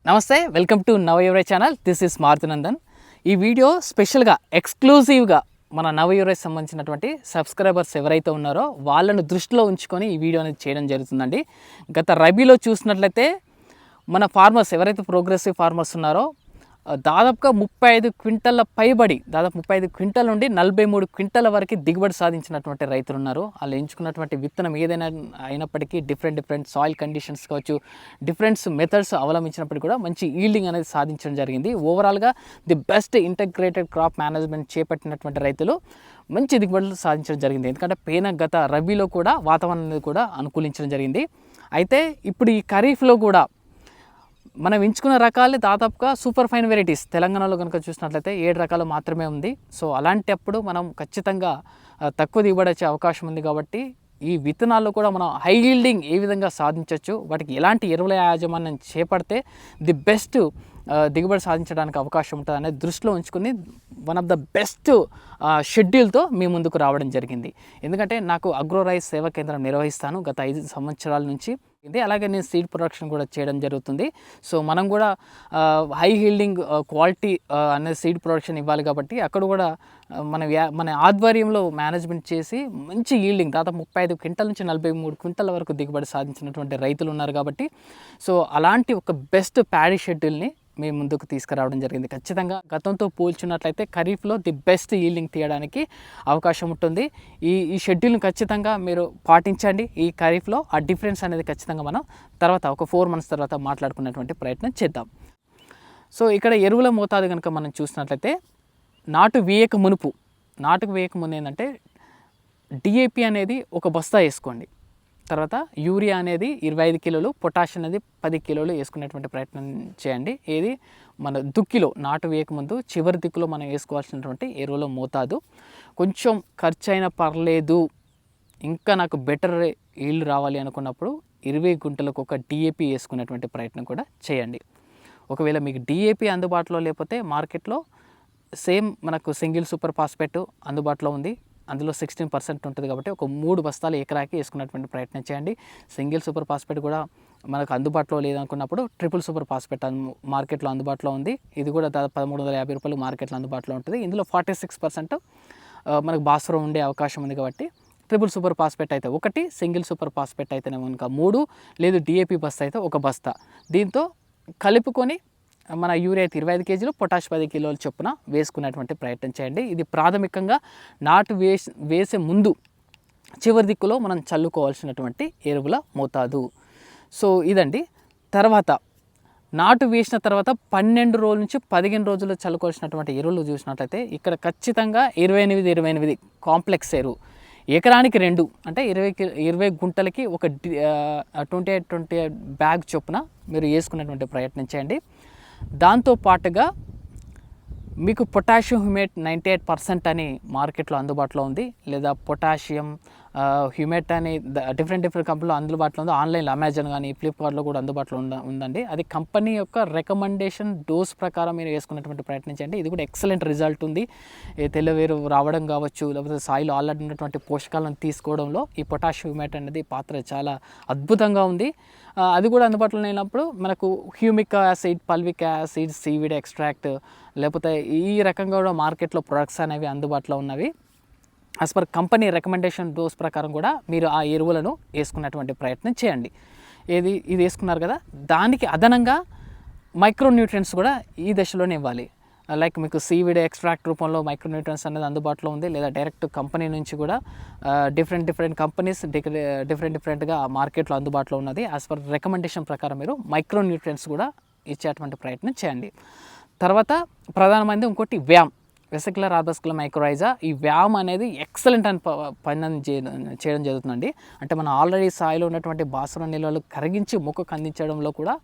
నమస్తే, welcome to Navayuvare channel. This is Marutinandan. ఈ video స్పెషల్గా ఎక్స్క్లూజివ్గా మన నవయువరే సంబంధించినటువంటి సబ్స్క్రైబర్స్ ఎవరైతే ఉన్నారో వాళ్ళను దృష్టిలో ఉంచుకొని ఈ వీడియో అనేది చేయడం జరుగుతుందండి. గత రబీలో చూసినట్లయితే మన ఫార్మర్స్ ఎవరైతే ప్రోగ్రెసివ్ ఫార్మర్స్ ఉన్నారో దాదాపుగా 35 క్వింటల్ల పైబడి దాదాపు 35 క్వింటల్ నుండి 43 క్వింటల వరకు దిగుబడి సాధించినటువంటి రైతులు ఉన్నారు. వాళ్ళు ఎంచుకున్నటువంటి విత్తనం ఏదైనా అయినప్పటికీ డిఫరెంట్ సాయిల్ కండిషన్స్ కావచ్చు, డిఫరెంట్ మెథడ్స్ అవలంబించినప్పటికీ కూడా మంచి ఈల్డింగ్ అనేది సాధించడం జరిగింది. ఓవరాల్గా the best integrated crop management చేపట్టినటువంటి రైతులు మంచి దిగుబడులు సాధించడం జరిగింది. ఎందుకంటే గత రబీలో కూడా వాతావరణం అనేది కూడా అనుకూలించడం జరిగింది. అయితే ఇప్పుడు ఈ ఖరీఫ్లో కూడా మనం ఎంచుకున్న రకాలే దాదాపుగా సూపర్ ఫైన్ వెరైటీస్ తెలంగాణలో కనుక చూసినట్లయితే 7 రకాలు మాత్రమే ఉంది. సో అలాంటప్పుడు మనం ఖచ్చితంగా తక్కువ దిగుబడి వచ్చే అవకాశం ఉంది. కాబట్టి ఈ విత్తనాల్లో కూడా మనం హై ఈల్డింగ్ ఏ విధంగా సాధించవచ్చు, వాటికి ఎలాంటి ఎరువుల యాజమాన్యం చేపడితే ది బెస్ట్ దిగుబడి సాధించడానికి అవకాశం ఉంటుంది అనేది దృష్టిలో ఉంచుకుని వన్ ఆఫ్ ద బెస్ట్ షెడ్యూల్తో మీ ముందుకు రావడం జరిగింది. ఎందుకంటే నాకు అగ్రో రైస్ సేవా కేంద్రం నిర్వహిస్తాను గత 5 సంవత్సరాల నుంచి. అలాగే నేను సీడ్ ప్రొడక్షన్ కూడా చేయడం జరుగుతుంది. సో మనం కూడా హై హీల్డింగ్ క్వాలిటీ అనేది సీడ్ ప్రొడక్షన్ ఇవ్వాలి. కాబట్టి అక్కడ కూడా మన ఆధ్వర్యంలో మేనేజ్మెంట్ చేసి మంచి ఈల్డింగ్ దాదాపు 35 క్వింటల్ నుంచి 43 క్వింటల్ వరకు దిగుబడి సాధించినటువంటి రైతులు ఉన్నారు. కాబట్టి సో అలాంటి ఒక బెస్ట్ ప్యాడీ షెడ్యూల్ని మీ ముందుకు తీసుకురావడం జరిగింది. ఖచ్చితంగా గతంతో పోల్చున్నట్లయితే ఖరీఫ్లో ది బెస్ట్ ఈల్డింగ్ తీయడానికి అవకాశం ఉంటుంది. ఈ షెడ్యూల్ని ఖచ్చితంగా మీరు పాటించండి. ఈ ఖరీఫ్లో ఆ డిఫరెన్స్ అనేది ఖచ్చితంగా మనం తర్వాత ఒక 4 months తర్వాత మాట్లాడుకునేటువంటి ప్రయత్నం చేద్దాం. సో ఇక్కడ ఎరువుల మోతాదు కనుక మనం చూసినట్లయితే నాటుకు వేయక ముందు ఏంటంటే డిఏపి అనేది ఒక బస్తా వేసుకోండి. తర్వాత యూరియా అనేది 25 కిలోలు, పొటాష్ అనేది 10 కిలోలు వేసుకునేటువంటి ప్రయత్నం చేయండి. ఏది మన దుక్కిలో నాటు వేయకముందు చివరి దిక్కులో మనం వేసుకోవాల్సినటువంటి ఎరువుల మోతాదు. కొంచెం ఖర్చు అయినా పర్లేదు, ఇంకా నాకు బెటర్ ఈల్డ్ రావాలి అనుకున్నప్పుడు 20 గుంటలకు ఒక డిఏపి వేసుకునేటువంటి ప్రయత్నం కూడా చేయండి. ఒకవేళ మీకు డిఏపి అందుబాటులో లేకపోతే మార్కెట్లో సేమ్ మనకు సింగిల్ సూపర్ ఫాస్ఫేట్ అందుబాటులో ఉంది. అందులో 16% ఉంటుంది. కాబట్టి ఒక 3 బస్తాలు ఎకరాకి వేసుకున్నటువంటి ప్రయత్నం చేయండి. సింగిల్ సూపర్ ఫాస్ఫేట్ కూడా మనకు అందుబాటులో లేదనుకున్నప్పుడు ట్రిపుల్ సూపర్ ఫాస్ఫేట్ మార్కెట్లో అందుబాటులో ఉంది. ఇది కూడా దాదాపు 1350 రూపాయలు మార్కెట్లో అందుబాటులో ఉంటుంది. ఇందులో 46% మనకు భాస్వరం ఉండే అవకాశం ఉంది. కాబట్టి ట్రిపుల్ సూపర్ ఫాస్ఫేట్ అయితే ఒకటి, సింగిల్ సూపర్ ఫాస్ఫేట్ అయితేనే కనుక 3, లేదు డిఏపి బస్తా అయితే ఒక బస్తా. దీంతో కలుపుకొని మన యూరియా 25 కేజీలు, పొటాష్ 10 కిలోల చొప్పున వేసుకునేటువంటి ప్రయత్నం చేయండి. ఇది ప్రాథమికంగా నాటు వేసే ముందు చివరి దిక్కులో మనం చల్లుకోవాల్సినటువంటి ఎరువుల మోతాదు. సో ఇదండి. తర్వాత నాటు వేసిన తర్వాత 12 రోజుల నుంచి 15 రోజులు చల్లుకోవాల్సినటువంటి ఎరువులు చూసినట్లయితే ఇక్కడ ఖచ్చితంగా 28 కాంప్లెక్స్ ఎరువు ఎకరానికి 2 అంటే 20 గుంటలకి ఒక 28 బ్యాగ్ చొప్పున మీరు వేసుకునేటువంటి ప్రయత్నం చేయండి. దాంతోపాటుగా మీకు పొటాషియం హ్యూమేట్ 98% అని మార్కెట్లో అందుబాటులో ఉంది. లేదా పొటాషియం హ్యూమేట్ అని డిఫరెంట్ కంపెనీలో అందుబాటులో ఉంది. ఆన్లైన్లో అమెజాన్ కానీ ఫ్లిప్కార్ట్లో కూడా అందుబాటులో ఉందండి. అది కంపెనీ యొక్క రికమెండేషన్ డోస్ ప్రకారం మీరు వేసుకున్నటువంటి ప్రయత్నించండి. ఇది కూడా ఎక్సలెంట్ రిజల్ట్ ఉంది. తెల్లవేరు రావడం కావచ్చు, లేకపోతే సాయిల్ ఆల్రెడీ ఉన్నటువంటి పోషకాలను తీసుకోవడంలో ఈ పొటాషియం హ్యూమేట్ అనేది పాత్ర చాలా అద్భుతంగా ఉంది. అది కూడా అందుబాటులో లేనప్పుడు మనకు humic acid, fulvic acid, seaweed extract, లేకపోతే ఈ రకంగా కూడా మార్కెట్లో ప్రొడక్ట్స్ అనేవి అందుబాటులో ఉన్నవి. As per company recommendation dose ప్రకారం కూడా మీరు ఆ ఎరువులను వేసుకున్నటువంటి ప్రయత్నం చేయండి. ఇది వేసుకున్నారు కదా, దానికి అదనంగా మైక్రోన్యూట్రియంట్స్ కూడా ఈ దశలోనే ఇవ్వాలి. లైక్ మీకు సీవీడ్ ఎక్స్ట్రాక్ట్ రూపంలో మైక్రోన్యూట్రియంట్స్ అనేది అందుబాటులో ఉంది. లేదా డైరెక్ట్ కంపెనీ నుంచి కూడా డిఫరెంట్ కంపెనీస్ డిఫరెంట్గా మార్కెట్లో అందుబాటులో ఉన్నది. యాజ్ పర్ రికమెండేషన్ ప్రకారం మీరు మైక్రోన్యూట్రియంట్స్ కూడా ఇచ్చేటువంటి ప్రయత్నం చేయండి. తర్వాత ప్రధానమైనది ఇంకోటి వ్యామ్, వెసిక్యులర్ ఆర్బస్కులర్ మైక్రోరైజా. ఈ వ్యామ్ అనేది ఎక్సలెంట్ అని పని చేయడం జరుగుతుందండి. అంటే మనం ఆల్రెడీ సాయిలో ఉన్నటువంటి భాస్వరం నిల్వలు కరిగించి మొక్కకు అందించడంలో కూడా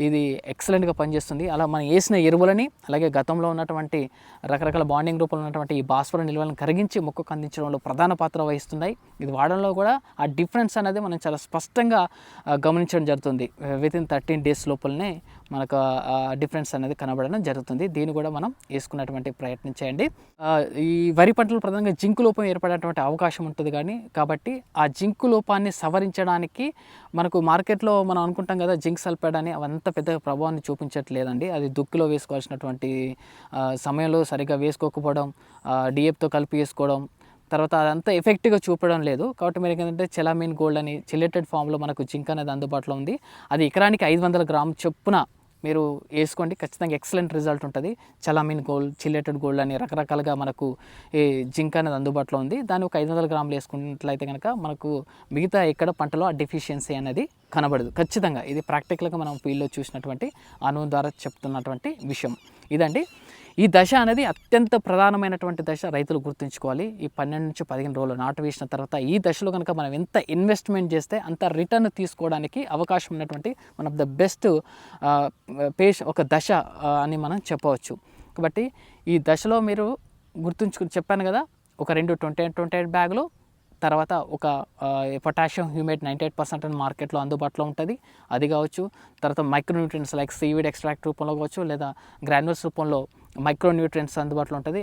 ఇది ఎక్సలెంట్గా పనిచేస్తుంది. అలా మనం వేసిన ఎరువులని, అలాగే గతంలో ఉన్నటువంటి రకరకాల బాండింగ్ రూపంలో ఉన్నటువంటి ఈ భాస్వరం నిల్వలను కరిగించి మొక్కకు అందించడంలో ప్రధాన పాత్ర వహిస్తున్నాయి. ఇది వాడడంలో కూడా ఆ డిఫరెన్స్ అనేది మనం చాలా స్పష్టంగా గమనించడం జరుగుతుంది. వితిన్ 13 days లోపలనే మనకు డిఫరెన్స్ అనేది కనబడడం జరుగుతుంది. దీన్ని కూడా మనం వేసుకున్నటువంటి ప్రయత్నం చేయండి. ఈ వరి పంటలు ప్రధానంగా జింకు లోపం ఏర్పడేటువంటి అవకాశం ఉంటుంది. కాబట్టి ఆ జింకు లోపాన్ని సవరించడానికి మనకు మార్కెట్లో మనం అనుకుంటాం కదా జింక్ సల్ఫైడ్ అని, అవంతా అంత పెద్ద ప్రభావాన్ని చూపించట్లేదండి. అది దుక్కిలో వేసుకోవాల్సినటువంటి సమయంలో సరిగ్గా వేసుకోకపోవడం, డిఏపితో కలిపి వేసుకోవడం, తర్వాత అదంతా ఎఫెక్టివ్గా చూపడం లేదు. కాబట్టి మీరు ఏంటంటే చెలామీన్ గోల్డ్ అని చిల్లెటెడ్ ఫామ్లో మనకు జింక్ అనేది అందుబాటులో ఉంది. అది ఎకరానికి 500 గ్రాముల చొప్పున మీరు వేసుకోండి, ఖచ్చితంగా ఎక్సలెంట్ రిజల్ట్ ఉంటుంది. చలామీన్ గోల్డ్, చిల్లెటెడ్ గోల్డ్ అని రకరకాలుగా మనకు ఈ జింక్ అనేది అందుబాటులో ఉంది. దాన్ని ఒక 500 గ్రాములు వేసుకున్నట్లయితే కనుక మనకు మిగతా ఎక్కడ పంటలో ఆ డెఫిషియన్సీ అనేది కనబడదు. ఖచ్చితంగా ఇది ప్రాక్టికల్గా మనం ఫీల్డ్లో చూసినటువంటి అనుభవం ద్వారా చెప్తున్నటువంటి విషయం ఇదండి. ఈ దశ అనేది అత్యంత ప్రధానమైనటువంటి దశ, రైతులు గుర్తుంచుకోవాలి. ఈ 12 నుంచి 15 రోజులు నాటు వేసిన తర్వాత ఈ దశలో కనుక మనం ఎంత ఇన్వెస్ట్మెంట్ చేస్తే అంత రిటర్న్ తీసుకోవడానికి అవకాశం ఉన్నటువంటి వన్ ఆఫ్ ద బెస్ట్ ఒక దశ అని మనం చెప్పవచ్చు. కాబట్టి ఈ దశలో మీరు చెప్పాను కదా, ఒక 2 28 బ్యాగులు, తర్వాత ఒక పొటాషియం హ్యూమేట్ 98% అని మార్కెట్లో అందుబాటులో ఉంటుంది, అది కావచ్చు. తర్వాత మైక్రోన్యూట్రియన్స్ లైక్ సీవీడ్ ఎక్స్ట్రాక్ట్ రూపంలో కావచ్చు, లేదా గ్రాన్యుల్స్ రూపంలో మైక్రోన్యూట్రియన్స్ అందుబాటులో ఉంటుంది.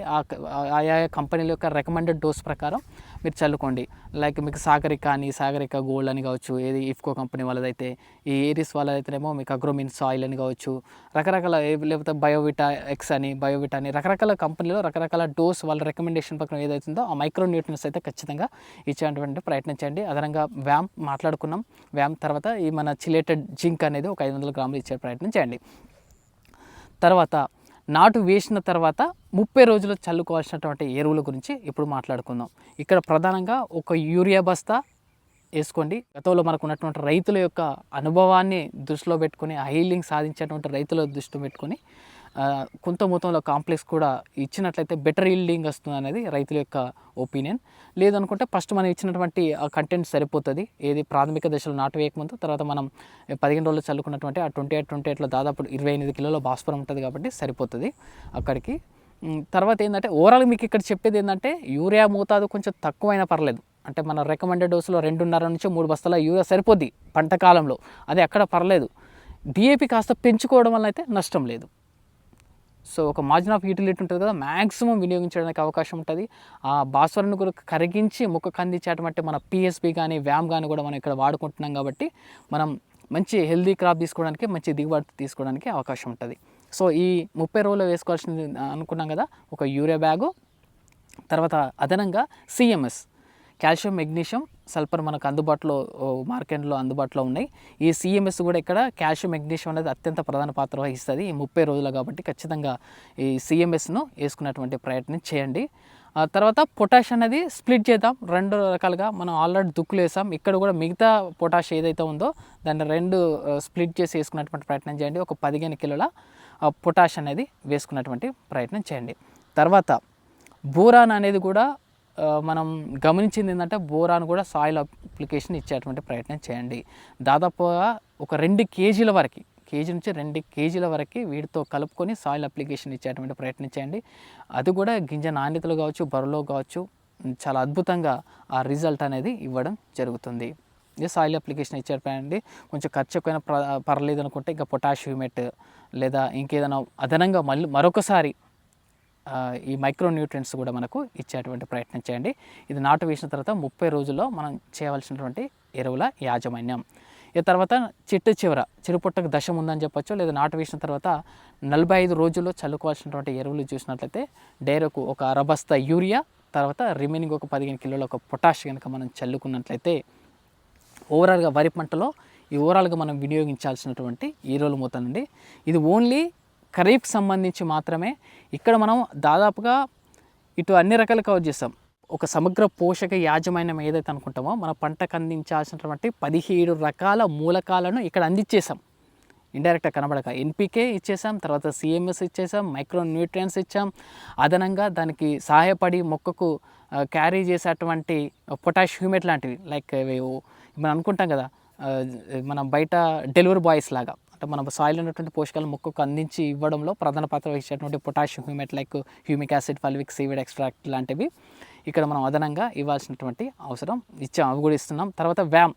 ఆయా కంపెనీల యొక్క రికమెండెడ్ డోస్ ప్రకారం మీరు చల్లుకోండి. లైక్ మీకు సాగరిక గోల్డ్ అని కావచ్చు, ఏది ఇఫ్కో కంపెనీ వాళ్ళదైతే, ఈ ఏరిస్ వాళ్ళదైతేనేమో మీకు అగ్రోమిన్ సాయిల్ అని కావచ్చు, రకరకాల లేకపోతే బయోవిటా ఎక్స్ అని, బయోవిటా అని రకరకాల కంపెనీలో రకరకాల డోస్ వాళ్ళ రికమెండేషన్ ప్రకారం ఏదైతుందో ఆ మైక్రోన్యూట్రియన్స్ అయితే ఖచ్చితంగా ఇచ్చేటువంటి ప్రయత్నం చేయండి. అదనంగా వ్యామ్ మాట్లాడుకున్నాం, వ్యామ్ తర్వాత ఈ మన చిలేటెడ్ జింక్ అనేది ఒక 500 గ్రాములు ఇచ్చే ప్రయత్నం చేయండి. తర్వాత నాటు వేసిన తర్వాత 30 రోజులు చల్లుకోవాల్సినటువంటి ఎరువుల గురించి ఇప్పుడు మాట్లాడుకుందాం. ఇక్కడ ప్రధానంగా ఒక యూరియా బస్తా వేసుకోండి. గతంలో మనకు ఉన్నటువంటి రైతుల యొక్క అనుభవాన్ని దృష్టిలో పెట్టుకొని, హీలింగ్ సాధించేటువంటి రైతుల దృష్టిలో పెట్టుకొని కొంత మొత్తంలో కాంప్లెక్స్ కూడా ఇచ్చినట్లయితే బెటర్ ఈల్డింగ్ వస్తుంది అనేది రైతుల యొక్క ఒపీనియన్. లేదనుకుంటే ఫస్ట్ మనం ఇచ్చినటువంటి ఆ కంటెంట్ సరిపోతుంది. ఏది ప్రాథమిక దశలో నాటు వేయకముందు, తర్వాత మనం 15 రోజులు చల్లుకున్నటువంటి ఆ 28లో దాదాపు 28 కిలోల భాస్వరం ఉంటుంది కాబట్టి సరిపోతుంది అక్కడికి. తర్వాత ఏంటంటే ఓవరాల్ మీకు ఇక్కడ చెప్పేది ఏంటంటే యూరియా మోతాదు కొంచెం తక్కువైనా పర్లేదు. అంటే మన రికమెండెడ్ డోసులో 2.5 నుంచి 3 బస్తాల యూరియా సరిపోద్ది పంట కాలంలో, అది అక్కడ పర్లేదు. డిఏపి కాస్త పెంచుకోవడం వల్ల అయితే నష్టం లేదు. సో ఒక మార్జిన్ ఆఫ్ యూటిలిటీ ఉంటుంది కదా, మ్యాక్సిమం వినియోగించడానికి అవకాశం ఉంటుంది. ఆ భాస్వరాన్ని కూడా కరిగించి మొక్కకు అందించేటువంటి మన పిఎస్పి కానీ వ్యామ్ కానీ కూడా మనం ఇక్కడ వాడుకుంటున్నాం కాబట్టి మనం మంచి హెల్దీ క్రాప్ తీసుకోవడానికి, మంచి దిగుబడి తీసుకోవడానికి అవకాశం ఉంటుంది. సో ఈ 30 రోజులు వేసుకోవాల్సింది అనుకున్నాం కదా, ఒక యూరియా బ్యాగు, తర్వాత అదనంగా సిఎంఎస్ కాల్షియం, మెగ్నీషియం, సల్ఫర్ మనకు అందుబాటులో మార్కెట్లో అందుబాటులో ఉన్నాయి. ఈ సిఎంఎస్ కూడా ఇక్కడ కాల్షియం, మెగ్నీషియం అనేది అత్యంత ప్రధాన పాత్ర వహిస్తుంది ఈ 30 రోజులు కాబట్టి ఖచ్చితంగా ఈ సిఎంఎస్ను వేసుకునేటువంటి ప్రయత్నం చేయండి. తర్వాత పొటాష్ అనేది స్ప్లిట్ చేద్దాం 2 రకాలుగా. మనం ఆల్రెడీ దుక్కులు వేసాం, ఇక్కడ కూడా మిగతా పొటాష్ ఏదైతే ఉందో దాన్ని 2 స్ప్లిట్ చేసి వేసుకునేటువంటి ప్రయత్నం చేయండి. ఒక 15 కిలోల పొటాష్ అనేది వేసుకునేటువంటి ప్రయత్నం చేయండి. తర్వాత బోరాన్ అనేది కూడా మనం గమనించింది ఏంటంటే బోరాన్ కూడా సాయిల్ అప్లికేషన్ ఇచ్చేటువంటి ప్రయత్నం చేయండి. దాదాపుగా ఒక 2 కేజీల వరకు, కేజీ నుంచి 2 కేజీల వరకు వీటితో కలుపుకొని సాయిల్ అప్లికేషన్ ఇచ్చేటువంటి ప్రయత్నం చేయండి. అది కూడా గింజ నాణ్యతలో కావచ్చు, బరువులో కావచ్చు, చాలా అద్భుతంగా ఆ రిజల్ట్ అనేది ఇవ్వడం జరుగుతుంది. ఇది సాయిల్ అప్లికేషన్ ఇచ్చేటండి. కొంచెం ఖర్చు ఎక్కువైనా పర్లేదు అనుకుంటే ఇంకా పొటాష్ హ్యూమేట్ లేదా ఇంకేదైనా అదనంగా మరొకసారి ఈ మైక్రోన్యూట్రియన్స్ కూడా మనకు ఇచ్చేటువంటి ప్రయత్నం చేయండి. ఇది నాటు వేసిన తర్వాత 30 రోజుల్లో మనం చేయవలసినటువంటి ఎరువుల యాజమాన్యం. ఈ తర్వాత చిరుపుట్టకు దశ ఉందని చెప్పొచ్చు, లేదా నాటు వేసిన తర్వాత 45 రోజుల్లో చల్లుకోవాల్సినటువంటి ఎరువులు చూసినట్లయితే డైరెక్ట్ ఒక అరబస్తా యూరియా, తర్వాత రిమైనింగ్ ఒక 15 కిలోల ఒక పొటాష్ కనుక మనం చల్లుకున్నట్లయితే ఓవరాల్గా వరి పంటలో ఓవరాల్గా మనం వినియోగించాల్సినటువంటి ఎరువుల మోతానండి. ఇది ఓన్లీ ఖరీఫ్కి సంబంధించి మాత్రమే. ఇక్కడ మనం దాదాపుగా ఇటు అన్ని రకాలు కవర్ చేస్తాం. ఒక సమగ్ర పోషక యాజమాన్యం ఏదైతే అనుకుంటామో మన పంటకు అందించాల్సినటువంటి 17 రకాల మూలకాలను ఇక్కడ అందించేసాం. ఇండైరెక్ట్గా కనబడక ఎన్పికే ఇచ్చేసాం, తర్వాత సిఎంఎస్ ఇచ్చేసాం, మైక్రో న్యూట్రియన్స్ ఇచ్చాం, అదనంగా దానికి సహాయపడి మొక్కకు క్యారీ చేసేటువంటి పొటాష్ హ్యూమేట్ లాంటివి లైక్ మనం అనుకుంటాం కదా, మనం బయట డెలివరీ బాయ్స్ లాగా, అంటే మన సాయిల్ ఉన్నటువంటి పోషకాలు మొక్కకు అందించి ఇవ్వడంలో ప్రధాన పాత్ర వహించేటువంటి potassium humate like humic acid, fulvic seaweed extract లాంటివి ఇక్కడ మనం అదనంగా ఇవ్వాల్సినటువంటి అవసరం ఇచ్చాం, అవి కూడా ఇస్తున్నాం. తర్వాత వ్యామ్,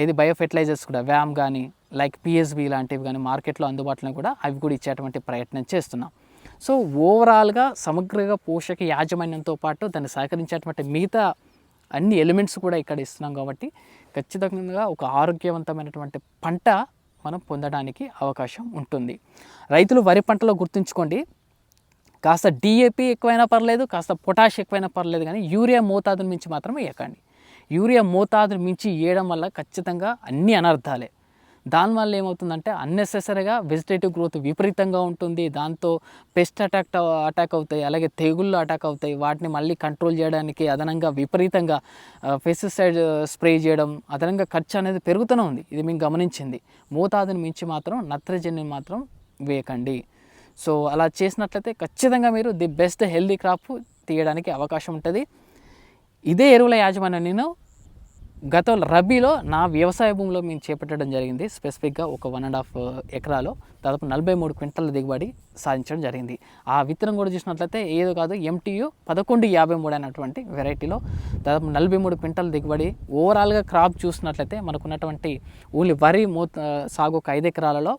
ఇది బయో ఫెర్టిలైజర్స్ కూడా వ్యామ్ కానీ లైక్ పిఎస్బి లాంటివి కానీ మార్కెట్లో అందుబాటులో కూడా అవి కూడా ఇచ్చేటువంటి ప్రయత్నం చేస్తున్నాం. సో ఓవరాల్గా సమగ్రంగా పోషక యాజమాన్యంతో పాటు దాన్ని సహకరించేటువంటి మిగతా అన్ని ఎలిమెంట్స్ కూడా ఇక్కడ ఇస్తున్నాం కాబట్టి ఖచ్చితంగా ఒక ఆరోగ్యవంతమైనటువంటి పంట మనం పొందడానికి అవకాశం ఉంటుంది. రైతులు వరి పంటలో గుర్తుంచుకోండి, కాస్త డిఏపి ఎక్కువైనా పర్లేదు, కాస్త పొటాష్ ఎక్కువైనా పర్లేదు, కానీ యూరియా మోతాదును మించి మాత్రం వేయకండి. యూరియా మోతాదును మించి వేయడం వల్ల ఖచ్చితంగా అన్ని అనర్థాలే. దానివల్ల ఏమవుతుందంటే అన్నెసెసరీగా వెజిటేటివ్ గ్రోత్ విపరీతంగా ఉంటుంది, దాంతో పెస్ట్ అటాక్ అవుతాయి, అలాగే తెగుళ్ళు అటాక్ అవుతాయి. వాటిని మళ్ళీ కంట్రోల్ చేయడానికి అదనంగా విపరీతంగా పెస్టిసైడ్ స్ప్రే చేయడం, అదనంగా ఖర్చు అనేది పెరుగుతూనే ఉంది. ఇది మేము గమనించింది. మోతాదుని మించి మాత్రం నత్రజనిని మాత్రం వేయకండి. సో అలా చేసినట్లయితే ఖచ్చితంగా మీరు ది బెస్ట్ హెల్దీ క్రాప్ తీయడానికి అవకాశం ఉంటుంది. ఇదే ఎరువుల యాజమాన్యం నేను గత రబీలో నా వ్యవసాయ భూమిలో మేము చేపట్టడం జరిగింది. స్పెసిఫిక్గా ఒక 1.5 ఎకరాలో దాదాపు 43 క్వింటల్ దిగుబడి సాధించడం జరిగింది. ఆ విత్తనం కూడా చూసినట్లయితే ఏదో కాదు, MTU 1153 అనేటువంటి వెరైటీలో దాదాపు 43 క్వింటల్ దిగుబడి. ఓవరాల్గా క్రాప్ చూసినట్లయితే మనకున్నటువంటి ఓన్లీ వరి సాగు ఒక 5 ఎకరాలలో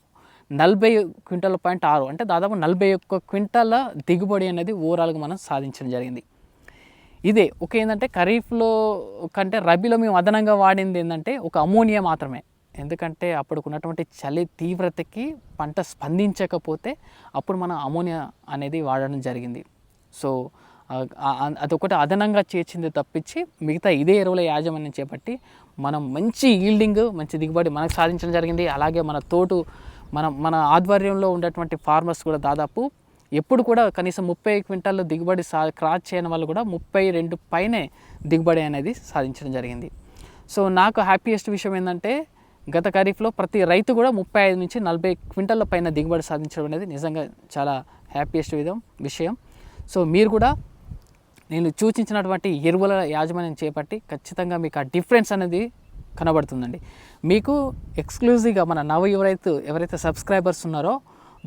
40 క్వింటల్ 6 అంటే దాదాపు 41 క్వింటాల దిగుబడి అనేది ఓవరాల్గా మనం సాధించడం జరిగింది. ఇదే ఒక ఏంటంటే ఖరీఫ్లో కంటే రబీలో మేము అదనంగా వాడింది ఏంటంటే ఒక అమోనియా మాత్రమే. ఎందుకంటే అప్పుడుకున్నటువంటి చలి తీవ్రతకి పంట స్పందించకపోతే అప్పుడు మనం అమోనియా అనేది వాడడం జరిగింది. సో అదొకటి అదనంగా చేర్చింది తప్పించి మిగతా ఇదే ఎరువుల యాజమాన్యం చేపట్టి మనం మంచి ఈల్డింగ్, మంచి దిగుబడి మనకు సాధించడం జరిగింది. అలాగే మన ఆధ్వర్యంలో ఉన్నటువంటి ఫార్మర్స్ కూడా దాదాపు ఎప్పుడు కూడా కనీసం 30 క్వింటాల్లో దిగుబడి క్రాస్ చేయని వాళ్ళు కూడా 32 పైనే దిగుబడి అనేది సాధించడం జరిగింది. సో నాకు హ్యాపీయెస్ట్ విషయం ఏంటంటే గత ఖరీఫ్లో ప్రతి రైతు కూడా 35 నుంచి 40 క్వింటాల పైన దిగుబడి సాధించడం అనేది నిజంగా చాలా హ్యాపీయెస్ట్ విషయం. సో మీరు కూడా నేను సూచించినటువంటి ఎరువుల యాజమాన్యం చేపట్టి ఖచ్చితంగా మీకు ఆ డిఫరెన్స్ అనేది కనబడుతుందండి. మీకు ఎక్స్క్లూజివ్గా మన ఎవరైతే సబ్స్క్రైబర్స్ ఉన్నారో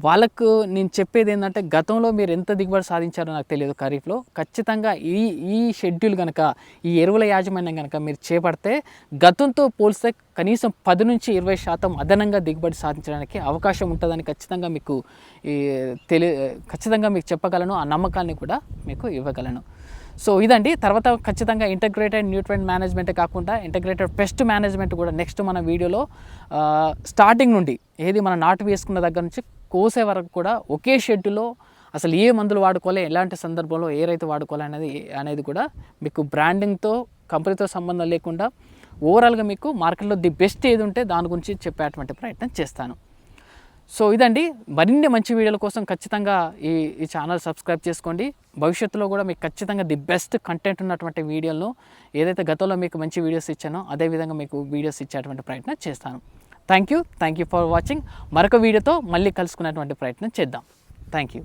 వాళ్ళకు నేను చెప్పేది ఏంటంటే గతంలో మీరు ఎంత దిగుబడి సాధించారో నాకు తెలియదు ఖరీఫ్లో. ఖచ్చితంగా ఈ షెడ్యూల్ కనుక, ఈ ఎరువుల యాజమాన్యం కనుక మీరు చేపడితే గతంతో పోలిస్తే కనీసం 10 నుంచి 20% అదనంగా దిగుబడి సాధించడానికి అవకాశం ఉంటుందని ఖచ్చితంగా మీకు చెప్పగలను. ఆ నమ్మకాన్ని కూడా మీకు ఇవ్వగలను. సో ఇదండి. తర్వాత ఖచ్చితంగా ఇంటగ్రేటెడ్ న్యూట్రియంట్ మేనేజ్మెంటే కాకుండా ఇంటగ్రేటెడ్ పెస్ట్ మేనేజ్మెంట్ కూడా నెక్స్ట్ మన వీడియోలో స్టార్టింగ్ నుండి మనం నాటు వేసుకున్న దగ్గర నుంచి కోసే వరకు కూడా ఒకే షెడ్యూల్లో అసలు ఏ మందులు వాడుకోవాలి, ఎలాంటి సందర్భంలో ఏ రైతు వాడుకోవాలి అనేది కూడా మీకు బ్రాండింగ్తో, కంపెనీతో సంబంధం లేకుండా ఓవరాల్గా మీకు మార్కెట్లో ది బెస్ట్ ఏది ఉంటే దాని గురించి చెప్పేటువంటి ప్రయత్నం చేస్తాను. సో ఇదండి. మరిన్ని మంచి వీడియోల కోసం ఖచ్చితంగా ఈ ఛానల్ సబ్స్క్రైబ్ చేసుకోండి. భవిష్యత్తులో కూడా మీకు ఖచ్చితంగా ది బెస్ట్ కంటెంట్ ఉన్నటువంటి వీడియోలను ఏదైతే గతంలో మీకు మంచి వీడియోస్ ఇచ్చానో అదేవిధంగా మీకు వీడియోస్ ఇచ్చేటువంటి ప్రయత్నం చేస్తాను. Thank you for watching. మరొక వీడియోతో మళ్ళీ కలుసుకునేటువంటి ప్రయత్నం చేద్దాం. Thank you.